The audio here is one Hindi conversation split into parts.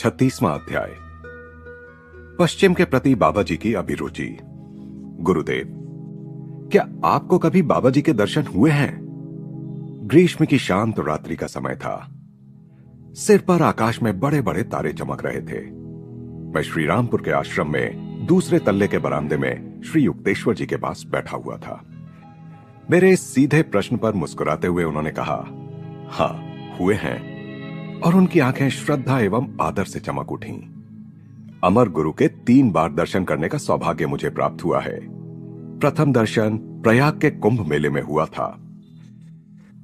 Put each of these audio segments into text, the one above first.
36वां अध्याय। पश्चिम के प्रति बाबा जी की अभिरुचि। गुरुदेव, क्या आपको कभी बाबा जी के दर्शन हुए हैं? ग्रीष्म की शांत रात्रि का समय था। सिर पर आकाश में बड़े बड़े तारे चमक रहे थे। मैं श्रीरामपुर के आश्रम में दूसरे तल्ले के बरामदे में श्री युक्तेश्वर जी के पास बैठा हुआ था। मेरे इस सीधे प्रश्न पर मुस्कुराते हुए उन्होंने कहा, हाँ, हुए हैं। और उनकी आंखें श्रद्धा एवं आदर से चमक उठीं। अमर गुरु के 3 बार दर्शन करने का सौभाग्य मुझे प्राप्त हुआ है। प्रथम दर्शन प्रयाग के कुंभ मेले में हुआ था।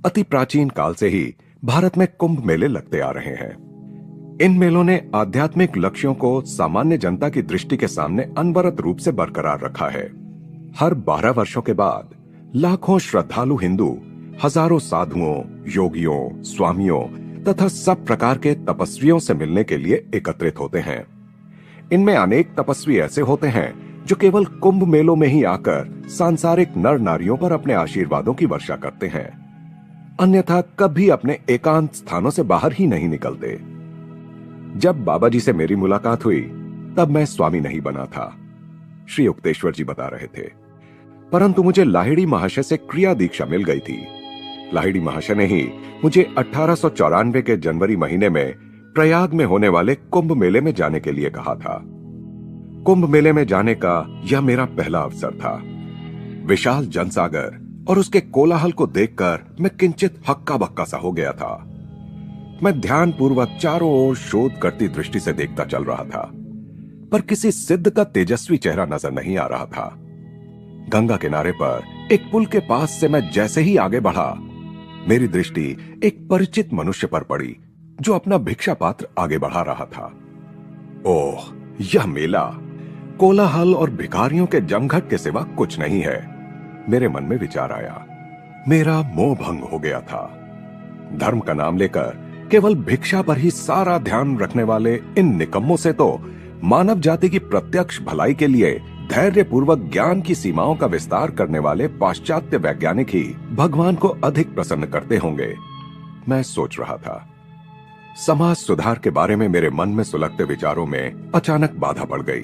अति प्राचीन काल से ही भारत में कुंभ मेले लगते आ रहे हैं। इन मेलों ने आध्यात्मिक लक्ष्यों को सामान्य जनता की दृष्टि के सामने अनवरत रूप से बरकरार रखा है। हर 12 वर्षों के बाद लाखों श्रद्धालु हिंदू हजारों साधुओं, योगियों, स्वामियों तथा सब प्रकार के तपस्वियों से मिलने के लिए एकत्रित होते हैं। इनमें अनेक तपस्वी ऐसे होते हैं जो केवल कुंभ मेलों में ही आकर सांसारिक नर नारियों पर अपने आशीर्वादों की वर्षा करते हैं, अन्यथा कभी अपने एकांत स्थानों से बाहर ही नहीं निकलते। जब बाबा जी से मेरी मुलाकात हुई तब मैं स्वामी नहीं बना था, श्री युक्तेश्वर जी बता रहे थे, परंतु मुझे लाहिड़ी महाशय से क्रिया दीक्षा मिल गई थी। लाहिड़ी महाशय ने ही मुझे 1894 के जनवरी महीने में प्रयाग में होने वाले कुंभ मेले में जाने के लिए कहा था। कुंभ मेले में जाने का यह मेरा पहला अवसर था। विशाल जनसागर और उसके कोलाहल को देखकर मैं किंचित हक्का बक्का सा हो गया था। मैं ध्यानपूर्वक चारों ओर शोध करती दृष्टि से देखता चल रहा था, पर किसी सिद्ध का तेजस्वी चेहरा नजर नहीं आ रहा था। गंगा किनारे पर एक पुल के पास से मैं जैसे ही आगे बढ़ा, मेरी दृष्टि एक परिचित मनुष्य पर पड़ी जो अपना भिक्षा पात्र आगे बढ़ा रहा था। ओह, यह मेला कोलाहल और भिखारियों के जमघट के सिवा कुछ नहीं है, मेरे मन में विचार आया। मेरा मोह भंग हो गया था। धर्म का नाम लेकर केवल भिक्षा पर ही सारा ध्यान रखने वाले इन निकम्मों से तो मानव जाति की प्रत्यक्ष भलाई के लिए धैर्य पूर्वक ज्ञान की सीमाओं का विस्तार करने वाले पाश्चात्य वैज्ञानिक ही भगवान को अधिक प्रसन्न करते होंगे, मैं सोच रहा था। समाज सुधार के बारे में मेरे मन में सुलगते विचारों में अचानक बाधा पड़ गई,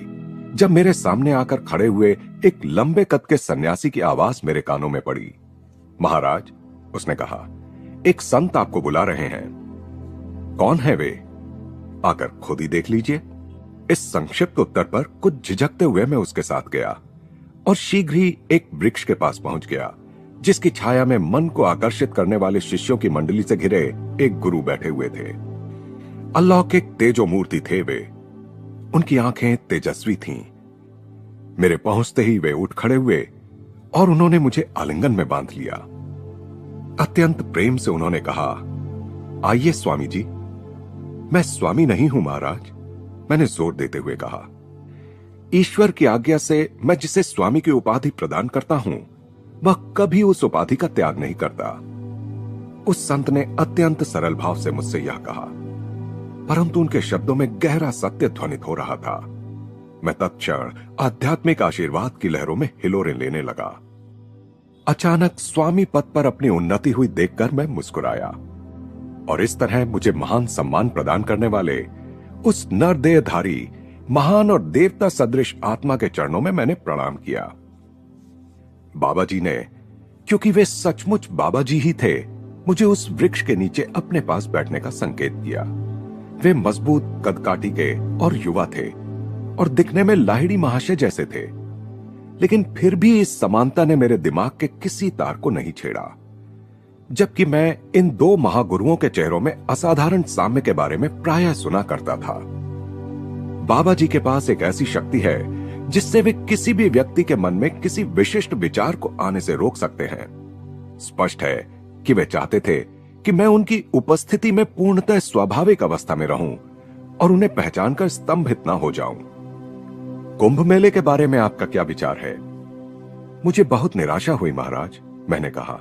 जब मेरे सामने आकर खड़े हुए एक लंबे कद के सन्यासी की आवाज मेरे कानों में पड़ी। महाराज, उसने कहा, एक संत आपको बुला रहे हैं। कौन है वे? आकर खुद ही देख लीजिए। इस संक्षिप्त उत्तर पर कुछ झिझकते हुए मैं उसके साथ गया और शीघ्र ही एक वृक्ष के पास पहुंच गया, जिसकी छाया में मन को आकर्षित करने वाले शिष्यों की मंडली से घिरे एक गुरु बैठे हुए थे। अलौकिक तेजो मूर्ति थे वे। उनकी आंखें तेजस्वी थीं। मेरे पहुंचते ही वे उठ खड़े हुए और उन्होंने मुझे आलिंगन में बांध लिया। अत्यंत प्रेम से उन्होंने कहा, आइए स्वामी जी। मैं स्वामी नहीं हूं महाराज, मैंने जोर देते हुए कहा। ईश्वर की आज्ञा से मैं जिसे स्वामी की उपाधि प्रदान करता हूं, वह कभी उस उपाधि का त्याग नहीं करता। उस संत ने अत्यंत सरल भाव से मुझसे यह कहा, परंतु उनके शब्दों में गहरा सत्य ध्वनित हो रहा था। मैं तत्क्षण आध्यात्मिक आशीर्वाद की लहरों में हिलोरें लेने लगा। अचानक स्वामी पद पर अपनी उन्नति हुई देखकर मैं मुस्कुराया और इस तरह मुझे महान सम्मान प्रदान करने वाले उस नरदेहधारी महान और देवता सदृश आत्मा के चरणों में मैंने प्रणाम किया। बाबा जी ने, क्योंकि वे सचमुच बाबा जी ही थे, मुझे उस वृक्ष के नीचे अपने पास बैठने का संकेत दिया। वे मजबूत कदकाठी के और युवा थे और दिखने में लाहिड़ी महाशय जैसे थे, लेकिन फिर भी इस समानता ने मेरे दिमाग के किसी तार को नहीं छेड़ा, जबकि मैं इन 2 महागुरुओं के चेहरों में असाधारण साम्य के बारे में प्रायः सुना करता था। बाबा जी के पास एक ऐसी शक्ति है जिससे वे किसी भी व्यक्ति के मन में किसी विशिष्ट विचार को आने से रोक सकते हैं। स्पष्ट है कि वे चाहते थे कि मैं उनकी उपस्थिति में पूर्णतः स्वाभाविक अवस्था में रहूं और उन्हें पहचानकर स्तंभित न हो जाऊं। कुंभ मेले के बारे में आपका क्या विचार है? मुझे बहुत निराशा हुई महाराज, मैंने कहा,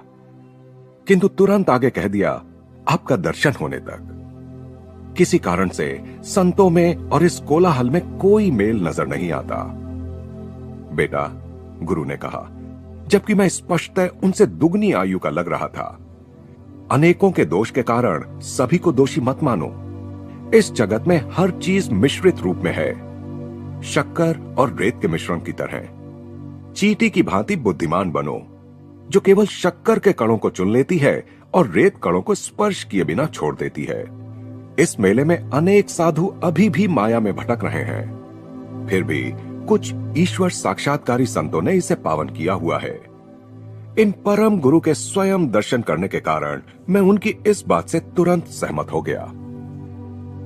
किंतु तुरंत आगे कह दिया, आपका दर्शन होने तक। किसी कारण से संतों में और इस कोलाहल में कोई मेल नजर नहीं आता। बेटा, गुरु ने कहा, जबकि मैं स्पष्टतः उनसे दुगनी आयु का लग रहा था। अनेकों के दोष के कारण सभी को दोषी मत मानो। इस जगत में हर चीज मिश्रित रूप में है, शक्कर और रेत के मिश्रण की तरह। चींटी की भांति बुद्धिमान बनो, जो केवल शक्कर के कणों को चुन लेती है और रेत कणों को स्पर्श किए बिना छोड़ देती है। इस मेले में अनेक साधु अभी भी माया में भटक रहे हैं, फिर भी कुछ ईश्वर साक्षात्कारी संतों ने इसे पावन किया हुआ है। इन परम गुरु के स्वयं दर्शन करने के कारण मैं उनकी इस बात से तुरंत सहमत हो गया।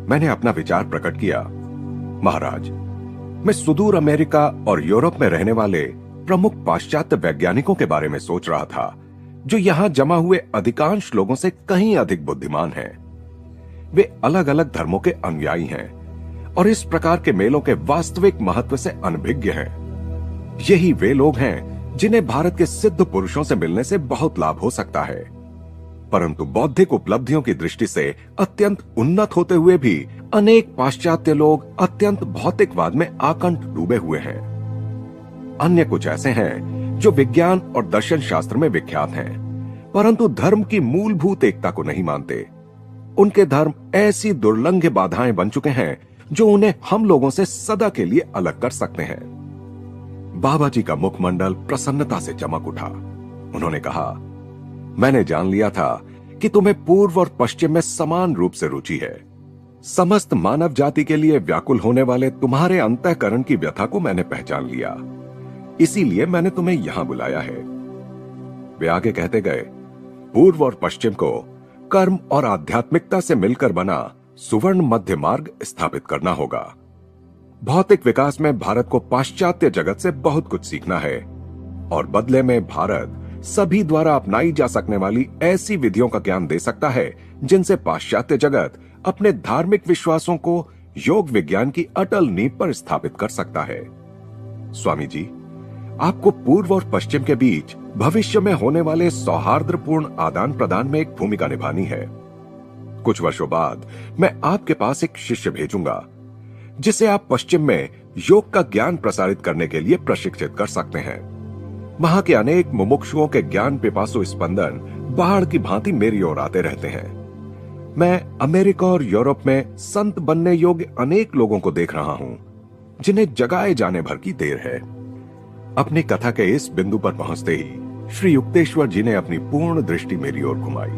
मैंने अपना विचार प्रकट किया। महाराज, मैं सुदूर अमेरिका और यूरोप में रहने वाले प्रमुख पाश्चात्य वैज्ञानिकों के बारे में सोच रहा था, जो यहां जमा हुए अधिकांश लोगों से कहीं अधिक बुद्धिमान हैं। वे अलग अलग धर्मों के अनुयायी हैं और इस प्रकार के मेलों के वास्तविक महत्व से अनभिज्ञ हैं। यही वे लोग हैं जिन्हें भारत के सिद्ध पुरुषों से मिलने से बहुत लाभ हो सकता है, परंतु बौद्धिक उपलब्धियों की दृष्टि से अत्यंत उन्नत होते हुए भी अनेक पाश्चात्य लोग अत्यंत भौतिकवाद में आकंठ डूबे हुए हैं। अन्य कुछ ऐसे हैं जो विज्ञान और दर्शन शास्त्र में विख्यात हैं, परंतु धर्म की मूलभूत एकता को नहीं मानते। उनके धर्म ऐसी दुर्लंघ बाधाएं बन चुके हैं जो उन्हें हम लोगों से सदा के लिए अलग कर सकते हैं। बाबा जी का मुखमंडल प्रसन्नता से चमक उठा। उन्होंने कहा, मैंने जान लिया था कि तुम्हें पूर्व और पश्चिम में समान रूप से रुचि है। समस्त मानव जाति के लिए व्याकुल होने वाले तुम्हारे अंतःकरण की व्यथा को मैंने पहचान लिया, इसीलिए मैंने तुम्हें यहां बुलाया है। वे आगे कहते गए, पूर्व और पश्चिम को कर्म और आध्यात्मिकता से मिलकर बना सुवर्ण मध्य मार्ग स्थापित करना होगा। भौतिक विकास में भारत को पाश्चात्य जगत से बहुत कुछ सीखना है और बदले में भारत सभी द्वारा अपनाई जा सकने वाली ऐसी विधियों का ज्ञान दे सकता है जिनसे पाश्चात्य जगत अपने धार्मिक विश्वासों को योग विज्ञान की अटल नींव पर स्थापित कर सकता है। स्वामी जी, आपको पूर्व और पश्चिम के बीच भविष्य में होने वाले सौहार्दपूर्ण आदान प्रदान में एक भूमिका निभानी है। कुछ वर्षों बाद मैं आपके पास एक शिष्य भेजूंगा जिसे आप पश्चिम में योग का ज्ञान प्रसारित करने के लिए प्रशिक्षित कर सकते हैं। वहां के अनेक मुमुक्षुओं के ज्ञान पिपासु स्पंदन बाढ़ की भांति मेरी ओर आते रहते हैं। मैं अमेरिका और यूरोप में संत बनने योग्य अनेक लोगों को देख रहा हूं जिन्हें जगाए जाने भर की देर है। अपनी कथा के इस बिंदु पर पहुंचते ही श्री युक्तेश्वर जी ने अपनी पूर्ण दृष्टि मेरी ओर घुमाई।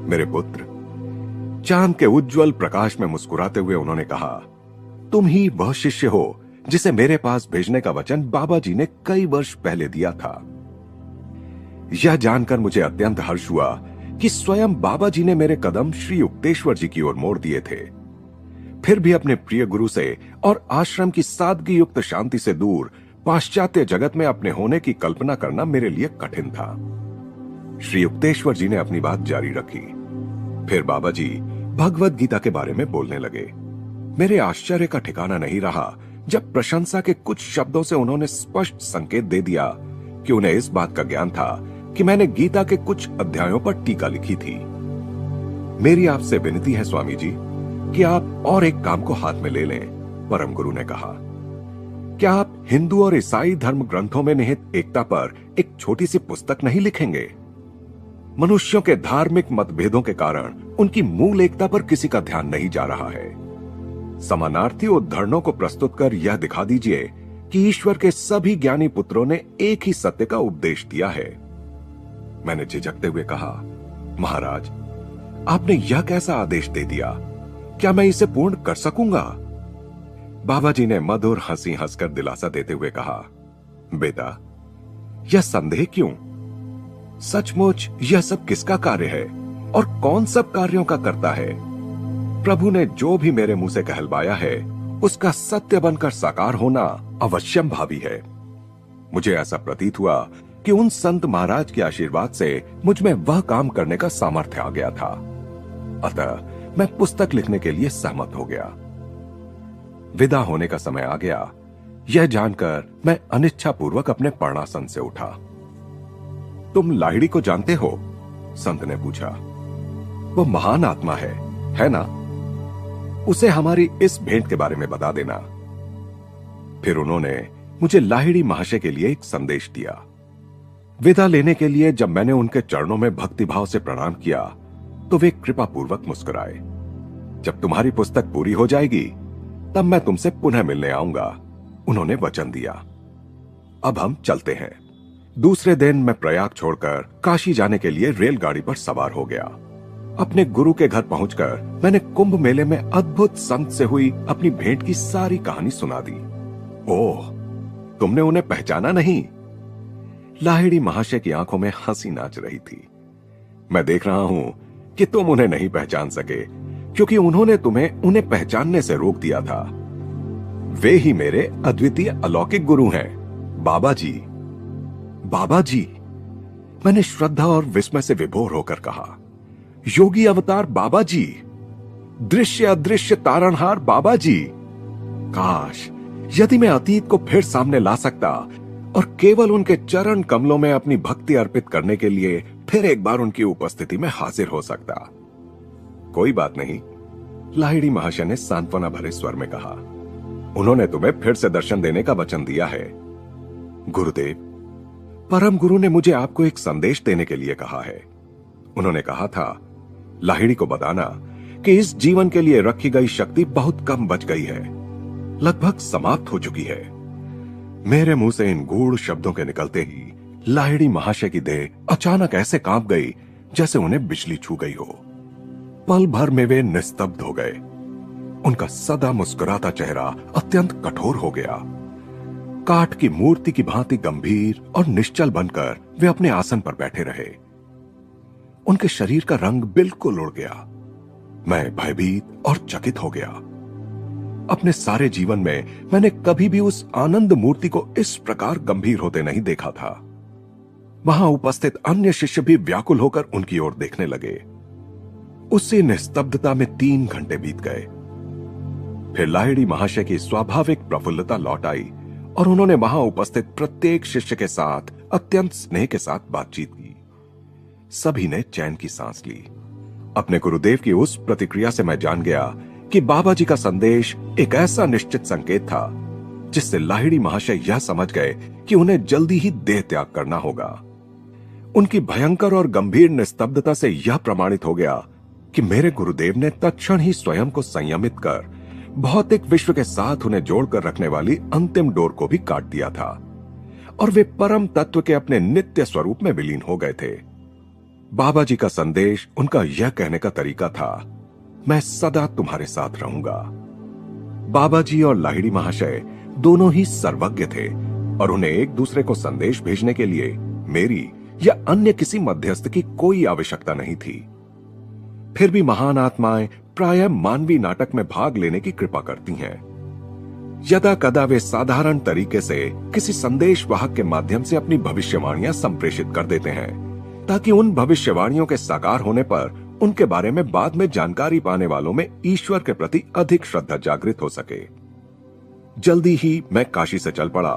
मेरे पुत्र, चांद के उज्जवल प्रकाश में मुस्कुराते हुए उन्होंने कहा, तुम ही वह शिष्य हो जिसे मेरे पास भेजने का वचन बाबा जी ने कई वर्ष पहले दिया था। यह जानकर मुझे अत्यंत हर्ष हुआ कि स्वयं बाबा जी ने मेरे कदम श्री युक्तेश्वर जी की ओर मोड़ दिए थे। फिर भी अपने प्रिय गुरु से और आश्रम की सादगी युक्त शांति से दूर पाश्चात्य जगत में अपने होने की कल्पना करना मेरे लिए कठिन था। श्री युक्तेश्वर जी ने अपनी बात जारी रखी। फिर बाबा जी भगवत गीता के बारे में बोलने लगे। मेरे आश्चर्य का ठिकाना नहीं रहा जब प्रशंसा के कुछ शब्दों से उन्होंने स्पष्ट संकेत दे दिया कि उन्हें इस बात का ज्ञान था कि मैंने गीता के कुछ अध्यायों पर टीका लिखी थी। मेरी आपसे विनती है स्वामी जी कि आप और एक काम को हाथ में ले लें। परम गुरु ने कहा, क्या आप हिंदू और ईसाई धर्म ग्रंथों में निहित एकता पर एक छोटी सी पुस्तक नहीं लिखेंगे? मनुष्यों के धार्मिक मतभेदों के कारण उनकी मूल एकता पर किसी का ध्यान नहीं जा रहा है। समानार्थी उद्धरणों को प्रस्तुत कर यह दिखा दीजिए कि ईश्वर के सभी ज्ञानी पुत्रों ने एक ही सत्य का उपदेश दिया है। मैंने झिझकते हुए कहा, महाराज, आपने यह कैसा आदेश दे दिया? क्या मैं इसे पूर्ण कर सकूंगा? बाबा जी ने मधुर हंसी हंसकर दिलासा देते हुए कहा, बेटा, यह संदेह क्यों? सचमुच यह सब किसका कार्य है और कौन सब कार्यों का करता है? प्रभु ने जो भी मेरे मुंह से कहलवाया है उसका सत्य बनकर साकार होना अवश्यम भावी है। मुझे ऐसा प्रतीत हुआ कि उन संत महाराज के आशीर्वाद से मुझ में वह काम करने का सामर्थ्य आ गया था। अतः मैं पुस्तक लिखने के लिए सहमत हो गया। विदा होने का समय आ गया। यह जानकर मैं अनिच्छापूर्वक अपने पर्णासन से उठा। तुम लाहिड़ी को जानते हो? संत ने पूछा। वो महान आत्मा है ना? उसे हमारी इस भेंट के बारे में बता देना। फिर उन्होंने मुझे लाहिड़ी महाशय के लिए एक संदेश दिया। विदा लेने के लिए जब मैंने उनके चरणों में भक्तिभाव से प्रणाम किया तो वे कृपापूर्वक मुस्कुराए। जब तुम्हारी पुस्तक पूरी हो जाएगी तब मैं तुमसे पुनः मिलने आऊंगा, उन्होंने वचन दिया। अब हम चलते हैं। दूसरे दिन मैं प्रयाग छोड़कर काशी जाने के लिए रेलगाड़ी पर सवार हो गया। अपने गुरु के घर पहुंचकर मैंने कुंभ मेले में अद्भुत संत से हुई अपनी भेंट की सारी कहानी सुना दी। ओह, तुमने उन्हें पहचाना नहीं? लाहिड़ी महाशय की आंखों में हंसी नाच रही थी। मैं देख रहा हूं कि तुम उन्हें नहीं पहचान सके, क्योंकि उन्होंने तुम्हें उन्हें पहचानने से रोक दिया था। वे ही मेरे अद्वितीय अलौकिक गुरु हैं, बाबा जी। बाबा जी, मैंने श्रद्धा और विस्मय से विभोर होकर कहा। योगी अवतार बाबा जी, दृश्य अदृश्य तारणहार बाबा जी। काश यदि मैं अतीत को फिर सामने ला सकता और केवल उनके चरण कमलों में अपनी भक्ति अर्पित करने के लिए फिर एक बार उनकी उपस्थिति में हाजिर हो सकता। कोई बात नहीं, लाहिड़ी महाशय ने सांत्वना भरे स्वर में कहा। उन्होंने तुम्हें फिर से दर्शन देने का वचन दिया है। गुरुदेव, परम गुरु ने मुझे आपको एक संदेश देने के लिए कहा है। उन्होंने कहा था, लाहिड़ी को बताना कि इस जीवन के लिए रखी गई शक्ति बहुत कम बच गई है, लगभग समाप्त हो चुकी है। मेरे मुंह से इन गूढ़ शब्दों के निकलते ही लाहिड़ी महाशय की देह अचानक ऐसे कांप गई जैसे उन्हें बिजली छू गई हो। पल भर में वे निस्तब्ध हो गए। उनका सदा मुस्कुराता चेहरा अत्यंत कठोर हो गया। काठ की मूर्ति की भांति गंभीर और निश्चल बनकर वे अपने आसन पर बैठे रहे। उनके शरीर का रंग बिल्कुल उड़ गया। मैं भयभीत और चकित हो गया। अपने सारे जीवन में मैंने कभी भी उस आनंद मूर्ति को इस प्रकार गंभीर होते नहीं देखा था। वहां उपस्थित अन्य शिष्य भी व्याकुल होकर उनकी ओर देखने लगे। उसी निस्तब्धता में 3 घंटे बीत गए। फिर लाहिड़ी महाशय की स्वाभाविक प्रफुल्लता लौट आई और उन्होंने वहां उपस्थित प्रत्येक शिष्य के साथ अत्यंत स्नेह के साथ बातचीत की। सभी ने चैन की सांस ली। अपने गुरुदेव की उस प्रतिक्रिया से मैं जान गया कि बाबा जी का संदेश एक ऐसा निश्चित संकेत था जिससे लाहिड़ी महाशय यह समझ गए कि उन्हें जल्दी ही देह त्याग करना होगा। उनकी भयंकर और गंभीर निस्तब्धता से यह प्रमाणित हो गया कि मेरे गुरुदेव ने तत्क्षण ही स्वयं को संयमित कर भौतिक विश्व के साथ उन्हें जोड़कर रखने वाली अंतिम डोर को भी काट दिया था और वे परम तत्व के अपने नित्य स्वरूप में विलीन हो गए थे। बाबा जी का संदेश उनका यह कहने का तरीका था, मैं सदा तुम्हारे साथ रहूंगा। बाबा जी और लाहिड़ी महाशय दोनों ही सर्वज्ञ थे और उन्हें एक दूसरे को संदेश भेजने के लिए मेरी या अन्य किसी मध्यस्थ की कोई आवश्यकता नहीं थी। फिर भी महान आत्माएं प्रायः मानवीय नाटक में भाग लेने की कृपा करती हैं। यदा कदा वे साधारण तरीके से किसी संदेश वाहक के माध्यम से अपनी भविष्यवाणियां संप्रेषित कर देते हैं ताकि उन भविष्यवाणियों के साकार होने पर उनके बारे में बाद में जानकारी पाने वालों में ईश्वर के प्रति अधिक श्रद्धा जागृत हो सके। जल्दी ही मैं काशी से चल पड़ा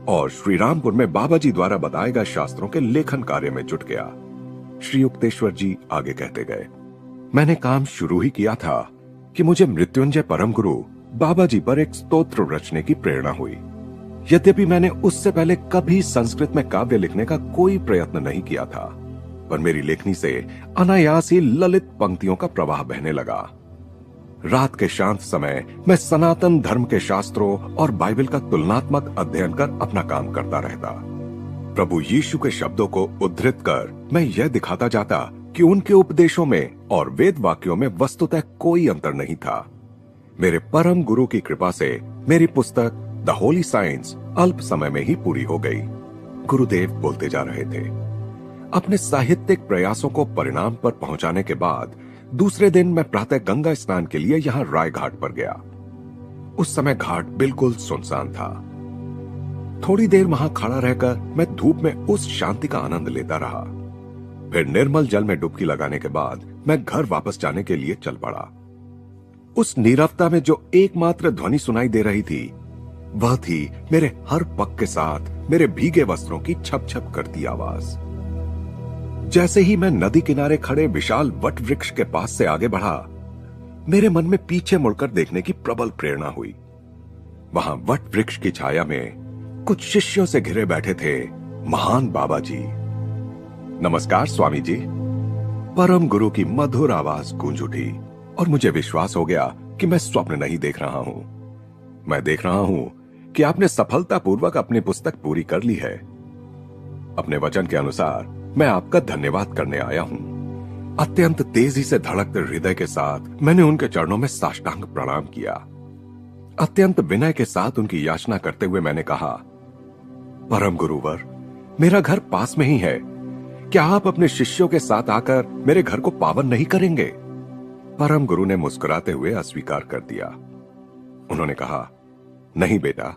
और श्रीरामपुर में बाबा जी द्वारा बताए गए शास्त्रों के लेखन कार्य में जुट गया। श्री युक्तेश्वर जी आगे कहते गए, मैंने काम शुरू ही किया था कि मुझे मृत्युंजय परम गुरु बाबा जी पर एक स्तोत्र रचने की प्रेरणा हुई। यद्यपि मैंने उससे पहले कभी संस्कृत में काव्य लिखने का कोई प्रयत्न नहीं किया था, पर मेरी लेखनी से अनायास ही ललित पंक्तियों का प्रवाह बहने लगा। रात के शांत समय मैं सनातन धर्म के शास्त्रों और बाइबल का तुलनात्मक अध्ययन कर अपना काम करता रहता। प्रभु यीशु के शब्दों को उद्धृत कर मैं यह दिखाता जाता कि उनके उपदेशों में और वेद वाक्यों में वस्तुतः कोई अंतर नहीं था। मेरे परम गुरु की कृपा से मेरी पुस्तक द होली साइंस अल्प समय में ही पूरी हो गई। गुरुदेव बोलते जा रहे थे। अपने साहित्यिक प्रयासों को परिणाम पर पहुंचाने के बाद दूसरे दिन मैं प्रातः गंगा स्नान के लिए यहां राय घाट पर गया। उस समय घाट बिल्कुल सुनसान था। थोड़ी देर वहां खड़ा रहकर मैं धूप में उस शांति का आनंद लेता रहा। फिर निर्मल जल में डुबकी लगाने के बाद मैं घर वापस जाने के लिए चल पड़ा। उस नीरवता में जो एकमात्र ध्वनि सुनाई दे रही थी वह थी मेरे हर पग के साथ मेरे भीगे वस्त्रों की छप छप करती आवाज। जैसे ही मैं नदी किनारे खड़े विशाल वट वृक्ष के पास से आगे बढ़ा, मेरे मन में पीछे मुड़कर देखने की प्रबल प्रेरणा हुई। वहां वट वृक्ष की छाया में कुछ शिष्यों से घिरे बैठे थे महान बाबा जी। नमस्कार स्वामी जी, परम गुरु की मधुर आवाज गूंज उठी। और मुझे विश्वास हो गया कि मैं स्वप्न नहीं देख रहा हूं। मैं देख रहा हूं कि आपने सफलतापूर्वक अपनी पुस्तक पूरी कर ली है। अपने वचन के अनुसार मैं आपका धन्यवाद करने आया हूं। अत्यंत तेजी से धड़कते हृदय के साथ मैंने उनके चरणों में साष्टांग प्रणाम किया। अत्यंत विनय के साथ उनकी याचना करते हुए मैंने कहा, परम गुरुवर, मेरा घर पास में ही है। क्या आप अपने शिष्यों के साथ आकर मेरे घर को पावन नहीं करेंगे? परम गुरु ने मुस्कुराते हुए अस्वीकार कर दिया। उन्होंने कहा, नहीं बेटा,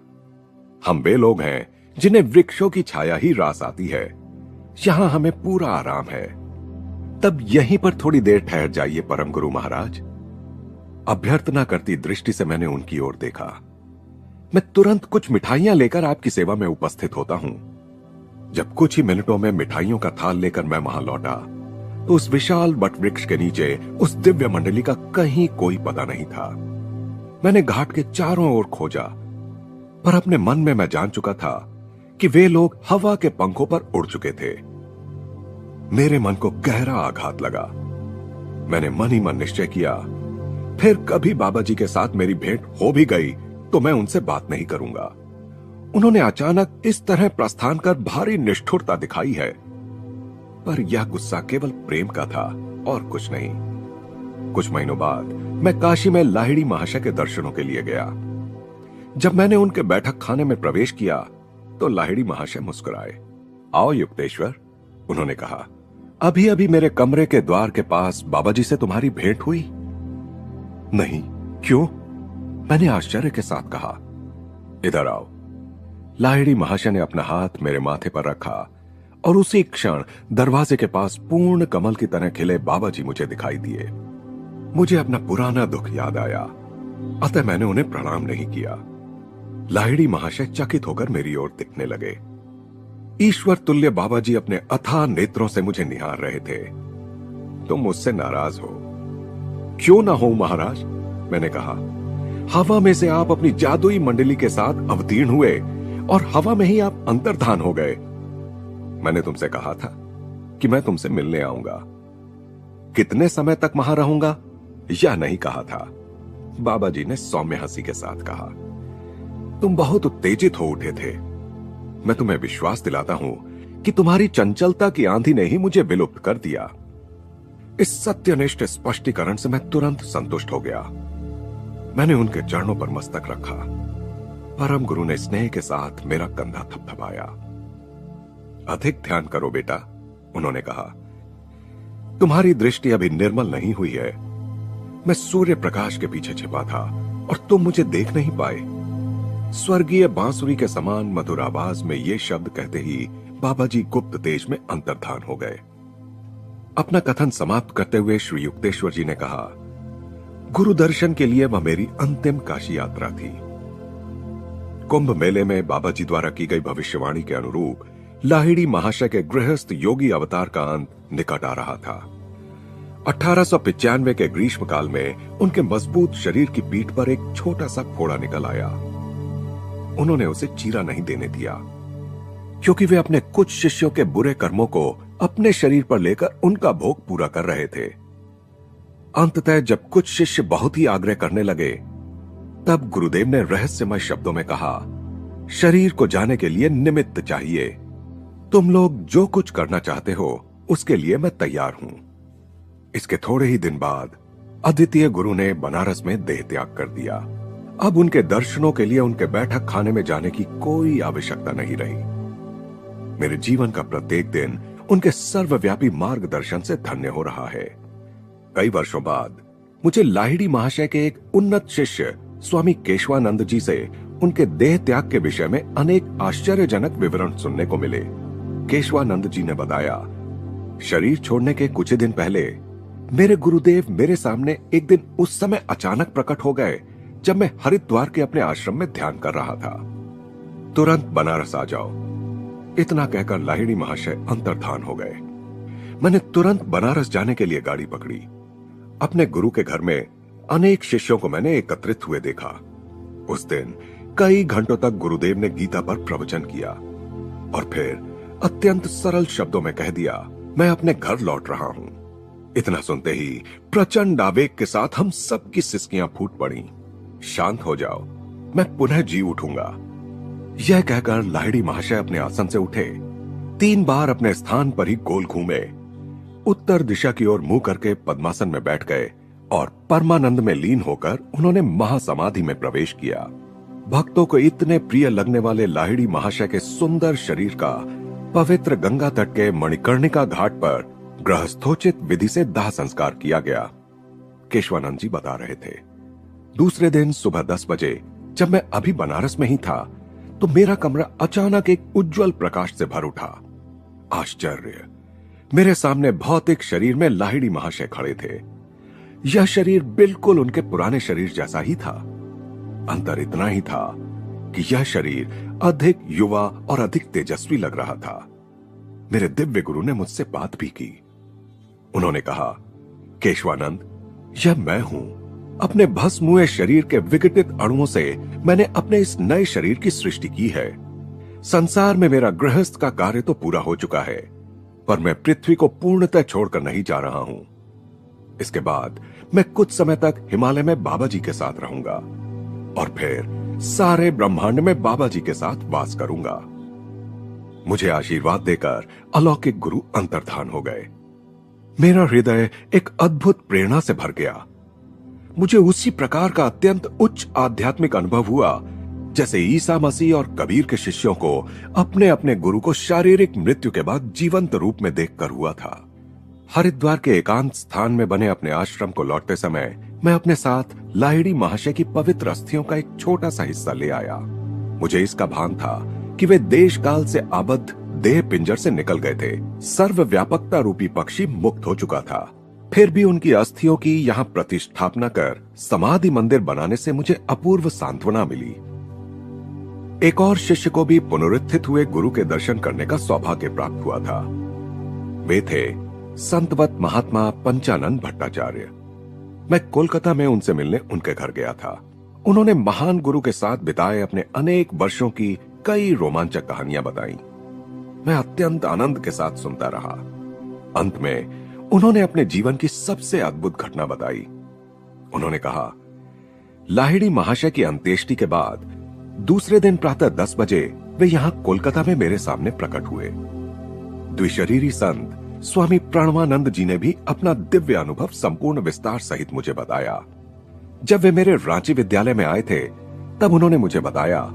हम वे लोग हैं जिन्हें वृक्षों की छाया ही रास आती है। यहां हमें पूरा आराम है। तब यहीं पर थोड़ी देर ठहर जाइए परम गुरु महाराज। अभ्यर्थना करती दृष्टि से मैंने उनकी ओर देखा। मैं तुरंत कुछ मिठाइयां लेकर आपकी सेवा में उपस्थित होता हूं। जब कुछ ही मिनटों में मिठाइयों का थाल लेकर मैं वहां लौटा तो उस विशाल वट वृक्ष के नीचे उस दिव्य मंडली का कहीं कोई पता नहीं था। मैंने घाट के चारों ओर खोजा, पर अपने मन में मैं जान चुका था कि वे लोग हवा के पंखों पर उड़ चुके थे। मेरे मन को गहरा आघात लगा। मैंने मन ही मन निश्चय किया, फिर कभी बाबा जी के साथ मेरी भेंट हो भी गई तो मैं उनसे बात नहीं करूंगा। उन्होंने अचानक इस तरह प्रस्थान कर भारी निष्ठुरता दिखाई है, पर यह गुस्सा केवल प्रेम का था और कुछ नहीं। कुछ महीनों बाद मैं काशी में लाहिड़ी महाशय के दर्शनों के लिए गया। जब मैंने उनके बैठक खाने में प्रवेश किया तो लाहिड़ी महाशय मुस्कुराए। आओ युक्तेश्वर, उन्होंने कहा, अभी अभी मेरे कमरे के द्वार के पास बाबा जी से तुम्हारी भेंट हुई? नहीं, क्यों? मैंने आश्चर्य के साथ कहा। इधर आओ। लाहिड़ी महाशय ने अपना हाथ मेरे माथे पर रखा और उसी क्षण दरवाजे के पास पूर्ण कमल की तरह खिले बाबा जी मुझे दिखाई दिए। मुझे अपना पुराना दुख याद आया, अतः मैंने उन्हें प्रणाम नहीं किया। लाहिड़ी महाशय चकित होकर मेरी ओर देखने लगे। ईश्वर तुल्य बाबा जी अपने अथाह नेत्रों से मुझे निहार रहे थे। तुम मुझसे नाराज हो? क्यों ना हो महाराज, मैंने कहा। हवा में से आप अपनी जादुई मंडली के साथ अवतीर्ण हुए और हवा में ही आप अंतर्धान हो गए। मैंने तुमसे कहा था कि मैं तुमसे मिलने आऊंगा। कितने समय तक वहां रहूंगा यह नहीं कहा था। बाबा जी ने सौम्य हंसी के साथ कहा, तुम बहुत उत्तेजित हो उठे थे। मैं तुम्हें विश्वास दिलाता हूं कि तुम्हारी चंचलता की आंधी ने ही मुझे विलुप्त कर दिया। इस सत्यनिष्ठ स्पष्टीकरण से मैं तुरंत संतुष्ट हो गया। मैंने उनके चरणों पर मस्तक रखा। परम गुरु ने स्नेह के साथ मेरा कंधा थपथपाया। अधिक ध्यान करो बेटा, उन्होंने कहा। तुम्हारी दृष्टि अभी निर्मल नहीं हुई है। मैं सूर्य प्रकाश के पीछे छिपा था और तुम मुझे देख नहीं पाए। स्वर्गीय बांसुरी के समान मधुर आवाज में ये शब्द कहते ही बाबा जी गुप्त तेज में अंतर्धान हो गए। अपना कथन समाप्त करते हुए श्री युक्तेश्वर जी ने कहा, गुरु दर्शन के लिए वह मेरी अंतिम काशी यात्रा थी। कुंभ मेले में बाबा जी द्वारा की गई भविष्यवाणी के अनुरूप लाहिड़ी महाशय के गृहस्थ योगी अवतार का अंत निकट आ रहा था। 1895 के ग्रीष्म काल में उनके मजबूत शरीर की पीठ पर एक छोटा सा फोड़ा निकल आया। उन्होंने उसे चीरा नहीं देने दिया, क्योंकि वे अपने कुछ शिष्यों के बुरे कर्मों को अपने शरीर पर लेकर उनका भोग पूरा कर रहे थे। अंततः जब कुछ शिष्य बहुत ही आग्रह करने लगे, तब गुरुदेव ने रहस्यमय शब्दों में कहा, शरीर को जाने के लिए निमित्त चाहिए। तुम लोग जो कुछ करना चाहते हो उसके लिए मैं तैयार हूं। इसके थोड़े ही दिन बाद अद्वितीय गुरु ने बनारस में देह त्याग कर दिया। अब उनके दर्शनों के लिए उनके बैठक खाने में जाने की कोई आवश्यकता नहीं रही। मेरे जीवन का प्रत्येक दिन उनके सर्वव्यापी मार्गदर्शन से धन्य हो रहा है। कई वर्षों बाद मुझे लाहिड़ी महाशय के एक उन्नत शिष्य स्वामी केशवानंद जी से उनके देह त्याग के विषय में अनेक आश्चर्यजनक विवरण सुनने को मिले। केशवानंद जी ने बताया, शरीर छोड़ने के कुछ ही दिन पहले मेरे गुरुदेव मेरे सामने एक दिन उस समय अचानक प्रकट हो गए जब मैं हरिद्वार के अपने आश्रम में ध्यान कर रहा था। तुरंत बनारस आ जाओ, इतना कहकर लाहिड़ी महाशय अंतर्धान हो गए। मैंने तुरंत बनारस जाने के लिए गाड़ी पकड़ी। अपने गुरु के घर में अनेक शिष्यों को मैंने एकत्रित हुए देखा। उस दिन कई घंटों तक गुरुदेव ने गीता पर प्रवचन किया और फिर अत्यंत सरल शब्दों में कह दिया, मैं अपने घर लौट रहा हूं। इतना सुनते ही प्रचंड आवेग के साथ हम सबकी सिसकियां फूट पड़ी। शांत हो जाओ, मैं पुनः जी उठूंगा। यह कहकर लाहिड़ी महाशय अपने आसन से उठे, 3 बार अपने स्थान पर ही गोल घूमे, उत्तर दिशा की ओर मुंह करके पद्मासन में बैठ गए और परमानंद में लीन होकर उन्होंने महासमाधि में प्रवेश किया। भक्तों को इतने प्रिय लगने वाले लाहिड़ी महाशय के सुंदर शरीर का पवित्र गंगा तट के मणिकर्णिका घाट पर गृहस्थोचित विधि से दाह संस्कार किया गया। केशवानंद जी बता रहे थे, दूसरे दिन सुबह 10 बजे जब मैं अभी बनारस में ही था तो मेरा कमरा अचानक एक उज्जवल प्रकाश से भर उठा। आश्चर्य, मेरे सामने भौतिक शरीर में लाहिड़ी महाशय खड़े थे। यह शरीर बिल्कुल उनके पुराने शरीर जैसा ही था। अंतर इतना ही था कि यह शरीर अधिक युवा और अधिक तेजस्वी लग रहा था। मेरे दिव्य गुरु ने मुझसे बात भी की। उन्होंने कहा, केशवानंद, यह मैं हूं। अपने भस्म हुए शरीर के विघटित अणुओं से मैंने अपने इस नए शरीर की सृष्टि की है। संसार में मेरा गृहस्थ का कार्य तो पूरा हो चुका है, पर मैं पृथ्वी को पूर्णतः छोड़कर नहीं जा रहा हूं। इसके बाद मैं कुछ समय तक हिमालय में बाबा जी के साथ रहूंगा और फिर सारे ब्रह्मांड में बाबा जी के साथ वास करूंगा। मुझे आशीर्वाद देकर अलौकिक गुरु अंतर्धान हो गए। मेरा हृदय एक अद्भुत प्रेरणा से भर गया। मुझे उसी प्रकार का अत्यंत उच्च आध्यात्मिक अनुभव हुआ जैसे ईसा मसीह और कबीर के शिष्यों को अपने अपने गुरु को शारीरिक मृत्यु के बाद जीवंत रूप में देखकर हुआ था। हरिद्वार के एकांत स्थान में बने अपने आश्रम को लौटते समय मैं अपने साथ लाहिड़ी महाशय की पवित्र अस्थियों का एक छोटा सा हिस्सा ले आया। मुझे इसका भान था कि वे देश काल से आबद्ध देह पिंजर से निकल गए थे। सर्वव्यापकता रूपी पक्षी मुक्त हो चुका था। फिर भी उनकी अस्थियों की यहाँ प्रतिष्ठापना कर समाधि मंदिर बनाने से मुझे अपूर्व सांत्वना मिली। एक और शिष्य को भी पुनरुत्थित हुए गुरु के दर्शन करने का सौभाग्य प्राप्त हुआ था। वे थे संतवत महात्मा पंचानन भट्टाचार्य। मैं कोलकाता में उनसे मिलने उनके घर गया था। उन्होंने महान गुरु के साथ बिताए अपने अनेक वर्षों की कई रोमांचक कहानियां बताई। मैं अत्यंत आनंद के साथ सुनता रहा। अंत में उन्होंने अपने जीवन की सबसे अद्भुत घटना बताई। उन्होंने कहा, लाहिड़ी महाशय की अंत्येष्टि के बाद दूसरे दिन प्रातः 10 बजे वे यहां कोलकाता में मेरे सामने प्रकट हुए। द्विशरीरी संत स्वामी प्रणवानंद जी ने भी अपना दिव्य अनुभव संपूर्ण विस्तार सहित मुझे बताया। जब वे मेरे रांची विद्यालय में आए थे तब उन्होंने मुझे बताया,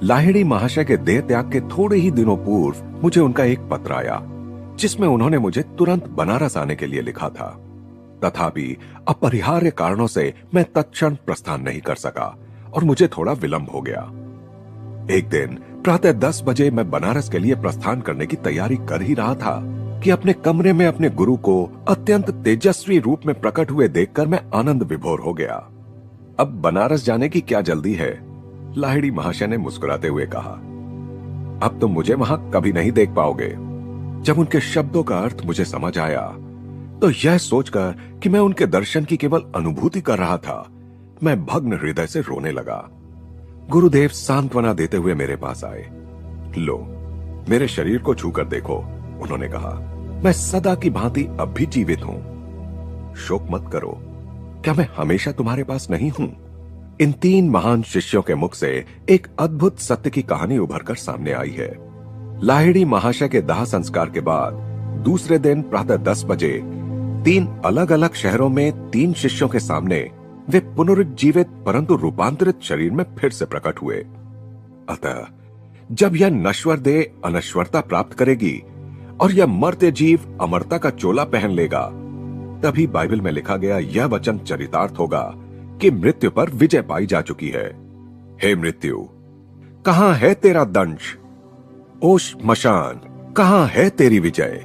लाहिड़ी महाशय के देह त्याग के थोड़े ही दिनों पूर्व मुझे उनका एक पत्र आया जिसमें उन्होंने मुझे तुरंत बनारस आने के लिए लिखा था। तथापि अपरिहार्य कारणों से मैं तत्क्षण प्रस्थान नहीं कर सका और मुझे थोड़ा विलंब हो गया। एक दिन प्रातः 10 बजे मैं बनारस के लिए प्रस्थान करने की तैयारी कर ही रहा था कि अपने कमरे में अपने गुरु को अत्यंत तेजस्वी रूप में प्रकट हुए देखकर मैं आनंद विभोर हो गया। अब बनारस जाने की क्या जल्दी है? लाहिड़ी महाशय ने मुस्कुराते हुए कहा, अब तुम मुझे वहां कभी नहीं देख पाओगे। जब उनके शब्दों का अर्थ मुझे समझ आया तो यह सोचकर कि मैं उनके दर्शन की केवल अनुभूति कर रहा था, मैं भग्न हृदय से रोने लगा। गुरुदेव सांत्वना देते हुए मेरे पास आए। लो, मेरे शरीर को छूकर देखो, उन्होंने कहा। मैं सदा की भांति अब भी जीवित हूं। शोक मत करो, क्या मैं हमेशा तुम्हारे पास नहीं हूं? इन 3 महान शिष्यों के मुख से एक अद्भुत सत्य की कहानी उभरकर सामने आई है। लाहिड़ी महाशय के दाह संस्कार के बाद दूसरे दिन प्रातः 10 बजे 3 अलग अलग शहरों में 3 शिष्यों के सामने वे पुनरुज्जीवित परंतु रूपांतरित शरीर में फिर से प्रकट हुए। अतः जब यह नश्वर देह अनश्वरता प्राप्त करेगी और यह मर्त्य जीव अमरता का चोला पहन लेगा, तभी बाइबल में लिखा गया यह वचन चरितार्थ होगा कि मृत्यु पर विजय पाई जा चुकी है। हे मृत्यु, कहां है तेरा दंश? ओ श्मशान, कहां है तेरी विजय?